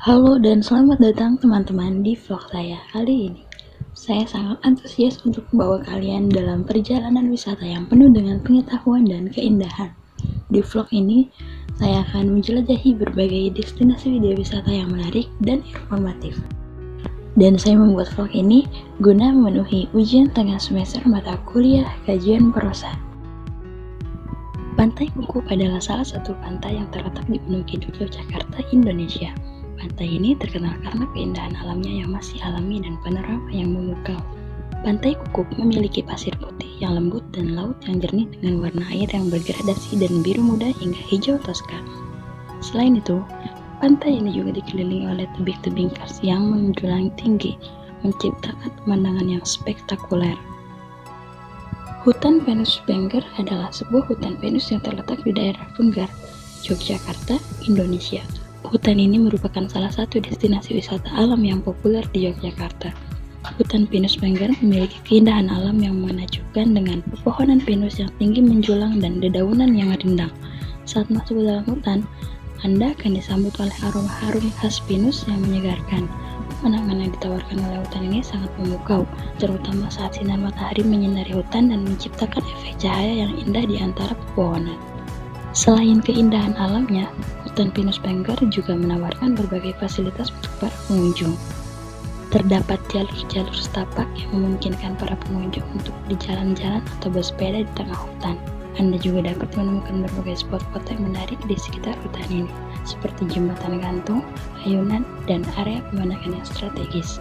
Halo dan selamat datang teman-teman di vlog saya kali ini. Saya sangat antusias untuk membawa kalian dalam perjalanan wisata yang penuh dengan pengetahuan dan keindahan. Di vlog ini, saya akan menjelajahi berbagai destinasi wisata yang menarik dan informatif. Dan saya membuat vlog ini guna memenuhi ujian tengah semester mata kuliah kajian prosa. Pantai Kukup adalah salah satu pantai yang terletak di Gunung Kidul, Yogyakarta, Indonesia. Pantai ini terkenal karena keindahan alamnya yang masih alami dan panorama yang memukau. Pantai Kukup memiliki pasir putih yang lembut dan laut yang jernih dengan warna air yang bergradasi dan biru muda hingga hijau toska. Selain itu, pantai ini juga dikelilingi oleh tebing-tebing kars yang menjulang tinggi, menciptakan pemandangan yang spektakuler. Hutan Pinus Bengger adalah sebuah hutan pinus yang terletak di daerah Penggar, Yogyakarta, Indonesia. Hutan ini merupakan salah satu destinasi wisata alam yang populer di Yogyakarta. Hutan Pinus Bengger memiliki keindahan alam yang menakjubkan dengan pepohonan pinus yang tinggi menjulang dan dedaunan yang rindang. Saat masuk ke dalam hutan, Anda akan disambut oleh aroma harum khas pinus yang menyegarkan. Pemandangan yang ditawarkan oleh hutan ini sangat memukau, terutama saat sinar matahari menyinari hutan dan menciptakan efek cahaya yang indah di antara pepohonan. Selain keindahan alamnya, hutan Pinus Bengger juga menawarkan berbagai fasilitas untuk para pengunjung. Terdapat jalur-jalur setapak yang memungkinkan para pengunjung untuk berjalan-jalan atau bersepeda di tengah hutan. Anda juga dapat menemukan berbagai spot foto yang menarik di sekitar hutan ini, seperti jembatan gantung, ayunan, dan area pemandangan yang strategis.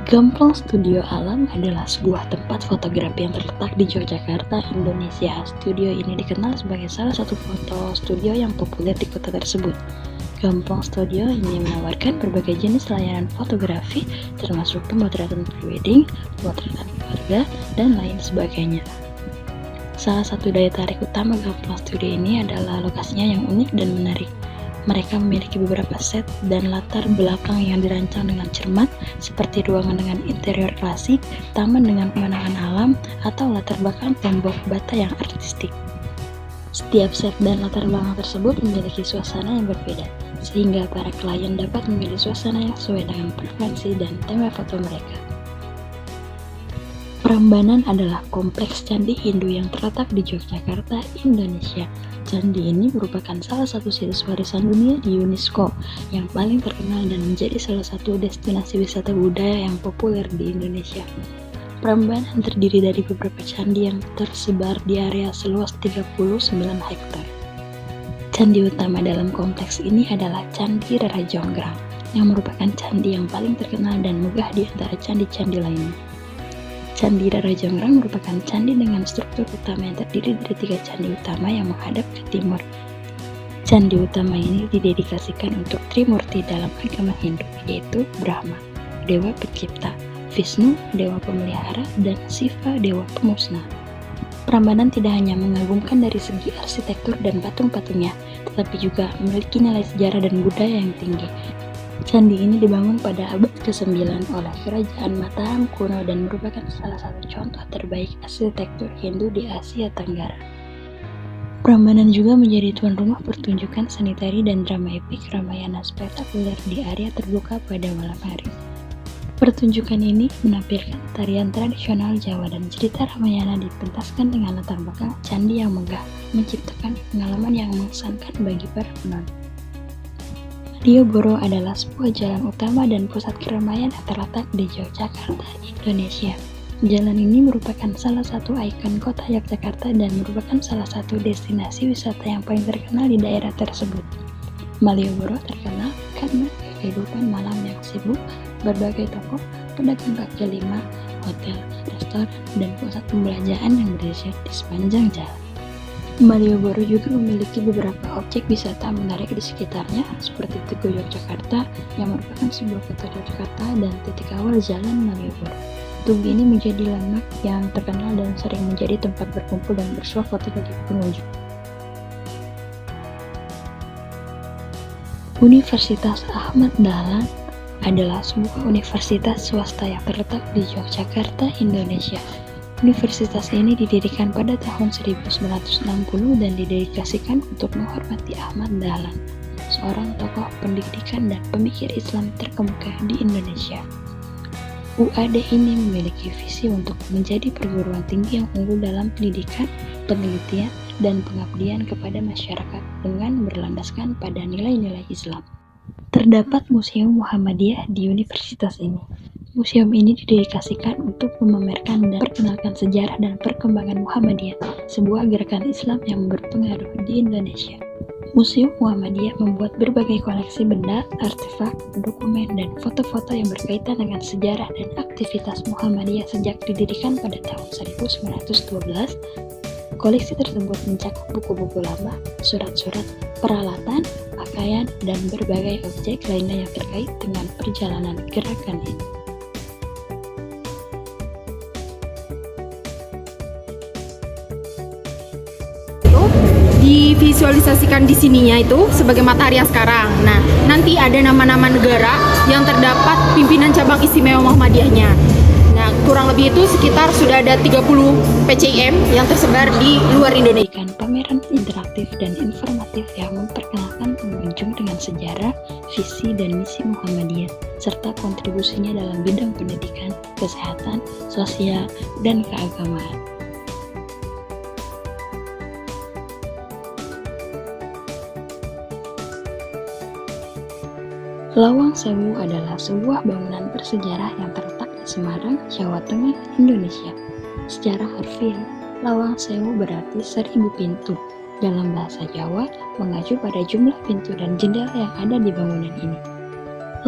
Gamplong Studio Alam adalah sebuah tempat fotografi yang terletak di Yogyakarta, Indonesia. Studio ini dikenal sebagai salah satu foto studio yang populer di kota tersebut. Gamplong Studio ini menawarkan berbagai jenis layanan fotografi, termasuk pemotretan prewedding, pemotretan keluarga, dan lain sebagainya. Salah satu daya tarik utama Gamplong Studio ini adalah lokasinya yang unik dan menarik. Mereka memiliki beberapa set dan latar belakang yang dirancang dengan cermat, seperti ruangan dengan interior klasik, taman dengan pemandangan alam, atau latar belakang tembok bata yang artistik. Setiap set dan latar belakang tersebut memiliki suasana yang berbeda, sehingga para klien dapat memilih suasana yang sesuai dengan preferensi dan tema foto mereka. Prambanan adalah kompleks candi Hindu yang terletak di Yogyakarta, Indonesia. Candi ini merupakan salah satu situs warisan dunia di UNESCO yang paling terkenal dan menjadi salah satu destinasi wisata budaya yang populer di Indonesia. Prambanan terdiri dari beberapa candi yang tersebar di area seluas 39 hektar. Candi utama dalam kompleks ini adalah Candi Rara Jonggrang, yang merupakan candi yang paling terkenal dan megah di antara candi-candi lainnya. Candi Rara Jonggrang merupakan candi dengan struktur utama yang terdiri dari 3 candi utama yang menghadap ke timur. Candi utama ini didedikasikan untuk Trimurti dalam agama Hindu, yaitu Brahma, Dewa Pencipta, Vishnu, Dewa Pemelihara, dan Shiva, Dewa Pemusnah. Prambanan tidak hanya mengagumkan dari segi arsitektur dan patung-patungnya, tetapi juga memiliki nilai sejarah dan budaya yang tinggi. Candi ini dibangun pada abad ke-9 oleh Kerajaan Mataram kuno dan merupakan salah satu contoh terbaik arsitektur Hindu di Asia Tenggara. Prambanan juga menjadi tuan rumah pertunjukan seni tari dan drama epik Ramayana spektakuler di area terbuka pada malam hari. Pertunjukan ini menampilkan tarian tradisional Jawa dan cerita Ramayana dipentaskan dengan latar belakang candi yang megah, menciptakan pengalaman yang mengesankan bagi para penonton. Malioboro adalah sebuah jalan utama dan pusat keramaian yang terletak di Yogyakarta, Indonesia. Jalan ini merupakan salah satu ikon kota Yogyakarta dan merupakan salah satu destinasi wisata yang paling terkenal di daerah tersebut. Malioboro terkenal karena kehidupan malam yang sibuk, berbagai toko, pedagang kaki lima, hotel, restoran, dan pusat pembelanjaan yang berada di sepanjang jalan. Malioboro juga memiliki beberapa objek wisata menarik di sekitarnya, seperti Tugu Yogyakarta yang merupakan sebuah kota Yogyakarta dan titik awal Jalan Malioboro. Tugu ini menjadi landmark yang terkenal dan sering menjadi tempat berkumpul dan bersuah foto bagi pengunjung. Universitas Ahmad Dahlan adalah sebuah universitas swasta yang terletak di Yogyakarta, Indonesia. Universitas ini didirikan pada tahun 1960 dan didedikasikan untuk menghormati Ahmad Dahlan, seorang tokoh pendidikan dan pemikir Islam terkemuka di Indonesia. UAD ini memiliki visi untuk menjadi perguruan tinggi yang unggul dalam pendidikan, penelitian, dan pengabdian kepada masyarakat dengan berlandaskan pada nilai-nilai Islam. Terdapat Museum Muhammadiyah di universitas ini. Museum ini didedikasikan untuk memamerkan dan memperkenalkan sejarah dan perkembangan Muhammadiyah, sebuah gerakan Islam yang berpengaruh di Indonesia. Museum Muhammadiyah membuat berbagai koleksi benda, artefak, dokumen, dan foto-foto yang berkaitan dengan sejarah dan aktivitas Muhammadiyah sejak didirikan pada tahun 1912. Koleksi tersebut mencakup buku-buku lama, surat-surat, peralatan, pakaian, dan berbagai objek lainnya yang terkait dengan perjalanan gerakan ini. Divisualisasikan di sininya itu sebagai matahari yang sekarang. Nah, nanti ada nama-nama negara yang terdapat pimpinan cabang istimewa Muhammadiyahnya. Nah, kurang lebih itu sekitar sudah ada 30 PCIM yang tersebar di luar Indonesia. Pameran interaktif dan informatif yang memperkenalkan pengunjung dengan sejarah, visi dan misi Muhammadiyah, serta kontribusinya dalam bidang pendidikan, kesehatan, sosial, dan keagamaan. Lawang Sewu adalah sebuah bangunan bersejarah yang terletak di Semarang, Jawa Tengah, Indonesia. Secara harfiah, Lawang Sewu berarti 1000 pintu. Dalam bahasa Jawa, mengacu pada jumlah pintu dan jendela yang ada di bangunan ini.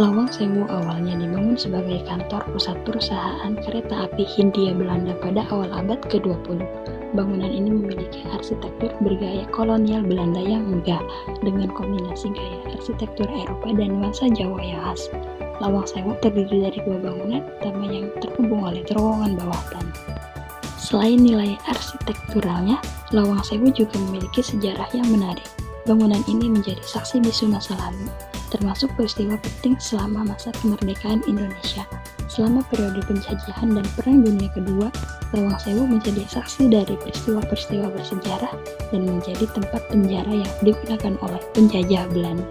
Lawang Sewu awalnya dibangun sebagai kantor pusat perusahaan kereta api Hindia Belanda pada awal abad ke-20. Bangunan ini memiliki arsitektur bergaya kolonial Belanda yang megah, dengan kombinasi gaya arsitektur Eropa dan nuansa Jawa yang khas. Lawang Sewu terdiri dari 2 bangunan utama yang terhubung oleh terowongan bawah tanah. Selain nilai arsitekturalnya, Lawang Sewu juga memiliki sejarah yang menarik. Bangunan ini menjadi saksi bisu masa lalu, termasuk peristiwa penting selama masa kemerdekaan Indonesia. Selama periode penjajahan dan Perang Dunia Kedua, Lawang Sewu menjadi saksi dari peristiwa-peristiwa bersejarah dan menjadi tempat penjara yang digunakan oleh penjajah Belanda.